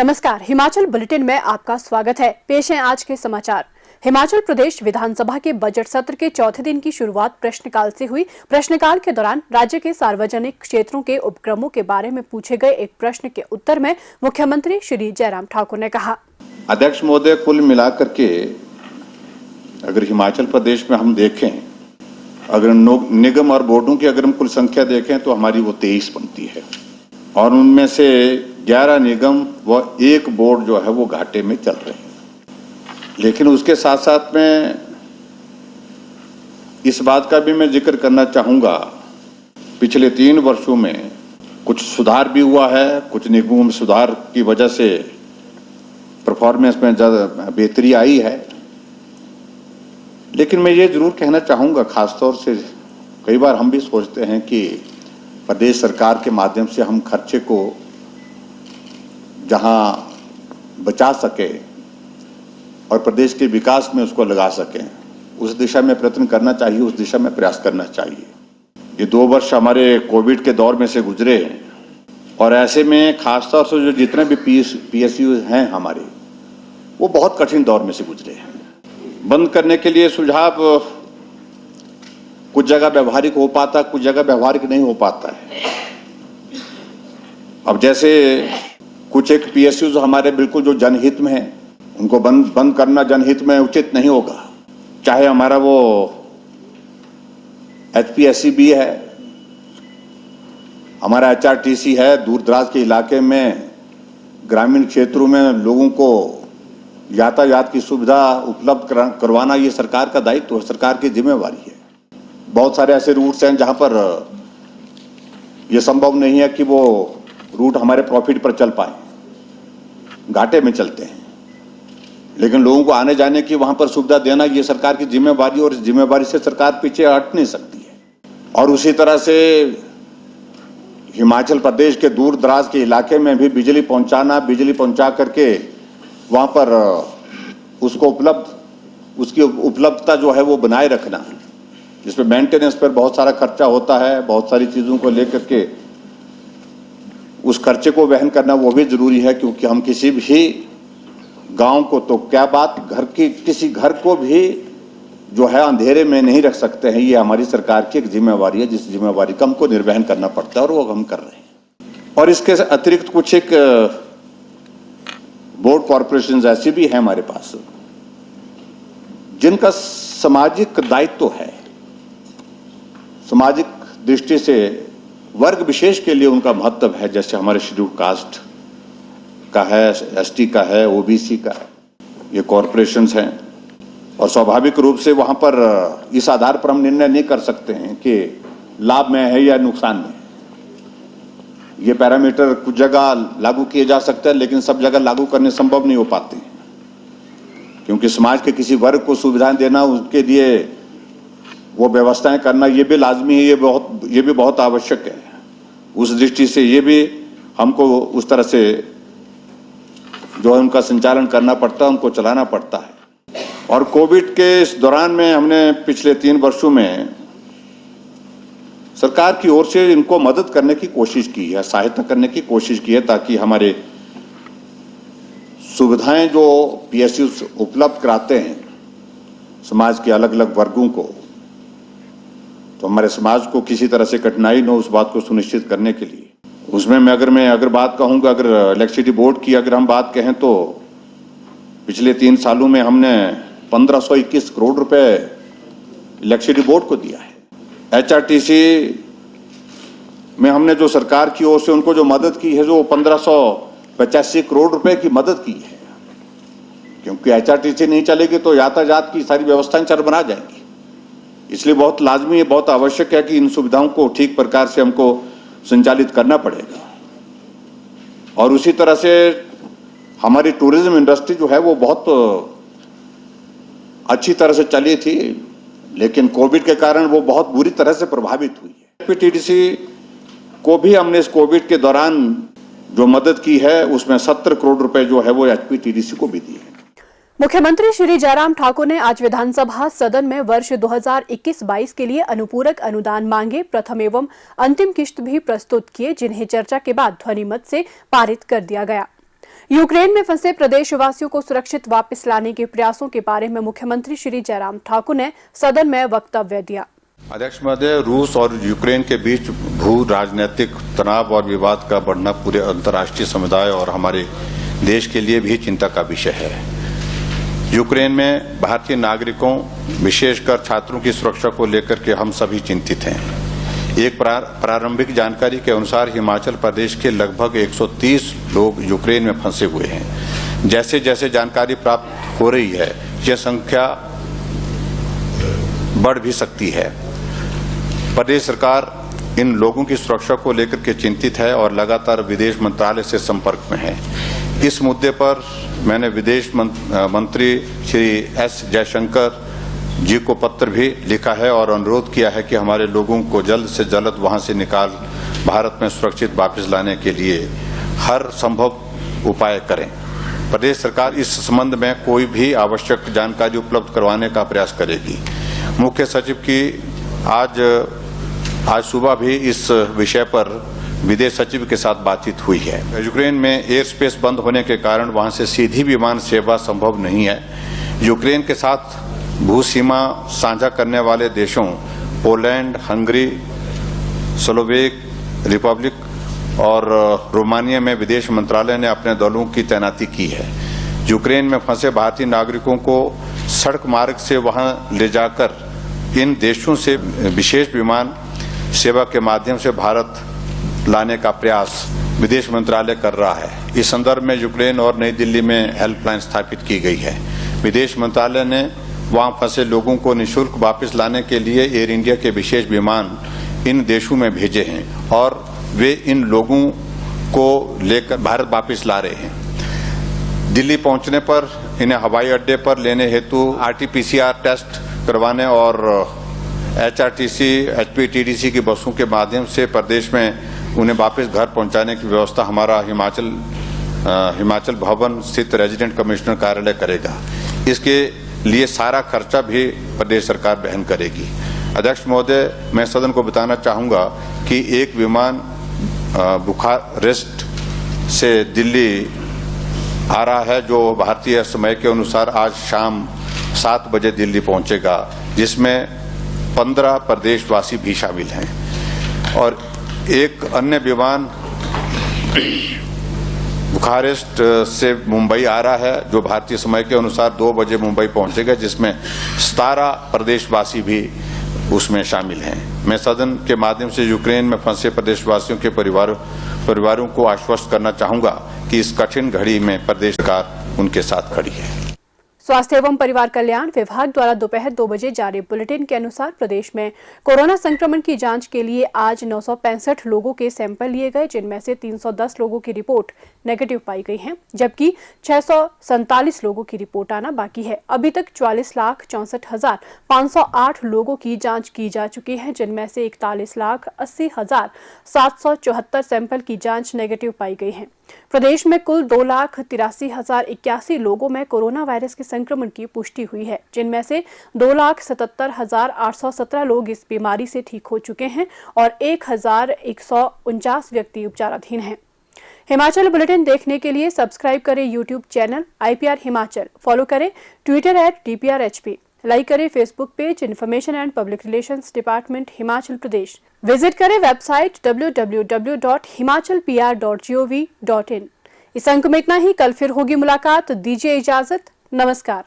नमस्कार, हिमाचल बुलेटिन में आपका स्वागत है। पेश हैं आज के समाचार। हिमाचल प्रदेश विधानसभा के बजट सत्र के चौथे दिन की शुरुआत प्रश्नकाल से हुई। प्रश्नकाल के दौरान राज्य के सार्वजनिक क्षेत्रों के उपक्रमों के बारे में पूछे गए एक प्रश्न के उत्तर में मुख्यमंत्री श्री जयराम ठाकुर ने कहा, अध्यक्ष महोदय, कुल मिलाकर के अगर हिमाचल प्रदेश में हम देखें, अगर निगम और बोर्डों की अगर हम कुल संख्या देखें तो हमारी वो 23 बनती है और उनमें से 11 निगम व 1 बोर्ड जो है वो घाटे में चल रहे हैं। लेकिन उसके साथ साथ में इस बात का भी मैं जिक्र करना चाहूँगा, पिछले 3 वर्षों में कुछ सुधार भी हुआ है, कुछ निगमों में सुधार की वजह से परफॉर्मेंस में ज़्यादा बेहतरी आई है। लेकिन मैं ये ज़रूर कहना चाहूँगा, ख़ासतौर से कई बार हम भी सोचते हैं कि प्रदेश सरकार के माध्यम से हम खर्चे को जहाँ बचा सके और प्रदेश के विकास में उसको लगा सकें, उस दिशा में प्रयत्न करना चाहिए, उस दिशा में प्रयास करना चाहिए। ये 2 वर्ष हमारे कोविड के दौर में से गुजरे और ऐसे में खासतौर से जो जितने भी PSU हैं हमारे, वो बहुत कठिन दौर में से गुजरे हैं। बंद करने के लिए सुझाव कुछ जगह व्यवहारिक हो पाता, कुछ जगह व्यवहारिक नहीं हो पाता है। अब जैसे कुछ एक PSU हमारे बिल्कुल जो जनहित में है, उनको बंद करना जनहित में उचित नहीं होगा। चाहे हमारा वो HPSCB है, हमारा HRTC है, दूर दराज के इलाके में ग्रामीण क्षेत्रों में लोगों को यातायात की सुविधा उपलब्ध करवाना ये सरकार का दायित्व है, सरकार की जिम्मेवारी है। बहुत सारे ऐसे रूट्स हैं जहां पर यह संभव नहीं है कि वो रूट हमारे प्रॉफिट पर चल पाए, घाटे में चलते हैं। लेकिन लोगों को आने जाने की वहां पर सुविधा देना ये सरकार की जिम्मेवारी, और इस जिम्मेवारी से सरकार पीछे हट नहीं सकती है। और उसी तरह से हिमाचल प्रदेश के दूर दराज के इलाके में भी बिजली पहुंचा करके वहां पर उसकी उपलब्धता जो है वो बनाए रखना, जिसमें मेंटेनेंस पर बहुत सारा खर्चा होता है, बहुत सारी चीज़ों को लेकर के उस खर्चे को वहन करना वो भी जरूरी है। क्योंकि हम किसी भी गांव को तो क्या बात, किसी घर को भी जो है अंधेरे में नहीं रख सकते हैं। ये हमारी सरकार की एक जिम्मेवारी है, जिस जिम्मेवारी का हमको निर्वहन करना पड़ता है और वो हम कर रहे हैं। और इसके अतिरिक्त कुछ एक बोर्ड कॉरपोरेशन ऐसी भी है हमारे पास जिनका सामाजिक दायित्व है, सामाजिक दृष्टि से वर्ग विशेष के लिए उनका महत्व है। जैसे हमारे शेड्यूल कास्ट का है, ST का है, OBC का है, ये कॉरपोरेशंस हैं। और स्वाभाविक रूप से वहाँ पर इस आधार पर हम निर्णय नहीं कर सकते हैं कि लाभ में है या नुकसान में। ये पैरामीटर कुछ जगह लागू किए जा सकते हैं, लेकिन सब जगह लागू करने संभव नहीं हो पाते हैं। क्योंकि समाज के किसी वर्ग को सुविधाएं देना, उसके लिए वो व्यवस्थाएं करना, ये भी लाजमी है, ये भी बहुत आवश्यक है। उस दृष्टि से ये भी हमको उस तरह से जो है उनका संचालन करना पड़ता है, उनको चलाना पड़ता है। और कोविड के इस दौरान में हमने पिछले 3 वर्षों में सरकार की ओर से इनको मदद करने की कोशिश की है, सहायता करने की कोशिश की है, ताकि हमारे सुविधाएं जो PSU उपलब्ध कराते हैं समाज के अलग अलग वर्गों को, तो हमारे समाज को किसी तरह से कठिनाई न हो, उस बात को सुनिश्चित करने के लिए। उसमें मैं अगर बात कहूँगा, अगर इलेक्ट्रिसिटी बोर्ड की अगर हम बात कहें तो पिछले 3 सालों में हमने 1521 करोड़ रुपए इलेक्ट्रिसिटी बोर्ड को दिया है। HRTC में हमने जो सरकार की ओर से उनको जो मदद की है, जो 1585 करोड़ रुपए की मदद की है। क्योंकि HRTC नहीं चलेगी तो यातायात की सारी व्यवस्थाएं चरमरा जाएंगी। इसलिए बहुत लाजमी है, बहुत आवश्यक है कि इन सुविधाओं को ठीक प्रकार से हमको संचालित करना पड़ेगा। और उसी तरह से हमारी टूरिज्म इंडस्ट्री जो है वो बहुत अच्छी तरह से चली थी, लेकिन कोविड के कारण वो बहुत बुरी तरह से प्रभावित हुई है। HPTDC को भी हमने इस कोविड के दौरान जो मदद की है, उसमें 70 करोड़ रुपए जो है वो HPTDC को भी दी है। मुख्यमंत्री श्री जयराम ठाकुर ने आज विधानसभा सदन में वर्ष 2021-22 के लिए अनुपूरक अनुदान मांगे प्रथम एवं अंतिम किश्त भी प्रस्तुत किए, जिन्हें चर्चा के बाद ध्वनिमत से पारित कर दिया गया। यूक्रेन में फंसे प्रदेशवासियों को सुरक्षित वापस लाने के प्रयासों के बारे में मुख्यमंत्री श्री जयराम ठाकुर ने सदन में वक्तव्य दिया। अध्यक्ष महोदय, रूस और यूक्रेन के बीच भू राजनीतिक तनाव और विवाद का बढ़ना पूरे अंतर्राष्ट्रीय समुदाय और हमारे देश के लिए भी चिंता का विषय है। यूक्रेन में भारतीय नागरिकों, विशेषकर छात्रों की सुरक्षा को लेकर के हम सभी चिंतित हैं। एक प्रारंभिक जानकारी के अनुसार हिमाचल प्रदेश के लगभग 130 लोग यूक्रेन में फंसे हुए हैं। जैसे जैसे जानकारी प्राप्त हो रही है, यह संख्या बढ़ भी सकती है। प्रदेश सरकार इन लोगों की सुरक्षा को लेकर के चिंतित है और लगातार विदेश मंत्रालय से संपर्क में है। इस मुद्दे पर मैंने विदेश मंत्री श्री एस जयशंकर जी को पत्र भी लिखा है और अनुरोध किया है कि हमारे लोगों को जल्द से जल्द वहां से निकाल भारत में सुरक्षित वापस लाने के लिए हर संभव उपाय करें। प्रदेश सरकार इस संबंध में कोई भी आवश्यक जानकारी उपलब्ध करवाने का प्रयास करेगी। मुख्य सचिव की आज सुबह भी इस विषय पर विदेश सचिव के साथ बातचीत हुई है। यूक्रेन में एयर स्पेस बंद होने के कारण वहां से सीधी विमान सेवा संभव नहीं है। यूक्रेन के साथ भू सीमा साझा करने वाले देशों पोलैंड, हंगरी, स्लोवेक रिपब्लिक और रोमानिया में विदेश मंत्रालय ने अपने दलों की तैनाती की है। यूक्रेन में फंसे भारतीय नागरिकों को सड़क मार्ग से वहां ले जाकर इन देशों से विशेष विमान सेवा के माध्यम से भारत लाने का प्रयास विदेश मंत्रालय कर रहा है। इस संदर्भ में यूक्रेन और नई दिल्ली में हेल्पलाइन स्थापित की गई है। विदेश मंत्रालय ने वहां फंसे लोगों को निःशुल्क वापस लाने के लिए एयर इंडिया के विशेष विमान इन देशों में भेजे हैं और वे इन लोगों को लेकर भारत वापस ला रहे हैं। दिल्ली पहुंचने पर इन्हें हवाई अड्डे पर लेने हेतु RT-PCR टेस्ट करवाने और HRTC, HPTDC की बसों के माध्यम से प्रदेश में उन्हें वापस घर पहुंचाने की व्यवस्था हमारा हिमाचल भवन स्थित रेजिडेंट कमिश्नर कार्यालय करेगा। इसके लिए सारा खर्चा भी प्रदेश सरकार वहन करेगी। अध्यक्ष महोदय, मैं सदन को बताना चाहूंगा कि एक विमान बुखारेस्ट से दिल्ली आ रहा है, जो भारतीय समय के अनुसार आज शाम 7 बजे दिल्ली पहुंचेगा, जिसमें 15 प्रदेशवासी भी शामिल हैं और एक अन्य विमान बुखारेस्ट से मुंबई आ रहा है, जो भारतीय समय के अनुसार 2 बजे मुंबई पहुंचेगा, जिसमें 17 प्रदेशवासी भी उसमें शामिल हैं। मैं सदन के माध्यम से यूक्रेन में फंसे प्रदेशवासियों के परिवारों को आश्वस्त करना चाहूंगा कि इस कठिन घड़ी में प्रदेश सरकार उनके साथ खड़ी है। स्वास्थ्य एवं परिवार कल्याण विभाग द्वारा दोपहर 2 बजे जारी बुलेटिन के अनुसार प्रदेश में कोरोना संक्रमण की जांच के लिए आज 965 लोगों के सैंपल लिए गए, जिनमें से 310 लोगों की रिपोर्ट नेगेटिव पाई गई है, जबकि 647 लोगों की रिपोर्ट आना बाकी है। अभी तक 44,64,508 लोगों की जांच की जा चुकी है, जिनमें से 41,80,774 सैंपल की जांच नेगेटिव पाई गई है। प्रदेश में कुल 2,83,081 लोगों में कोरोना वायरस के संक्रमण की पुष्टि हुई है, जिनमें से 2,77,817 लोग इस बीमारी से ठीक हो चुके हैं और 1,149 व्यक्ति उपचाराधीन हैं। हिमाचल बुलेटिन देखने के लिए सब्सक्राइब करें YouTube channel IPR Himachal, follow करें ट्विटर @DPRHP, लाइक करें Facebook page information and public relations department Himachal Pradesh, visit करें वेबसाइट www.himachalpr.gov.in। इस अंक में इतना ही। कल फिर होगी मुलाकात, दीजिए इजाजत, नमस्कार।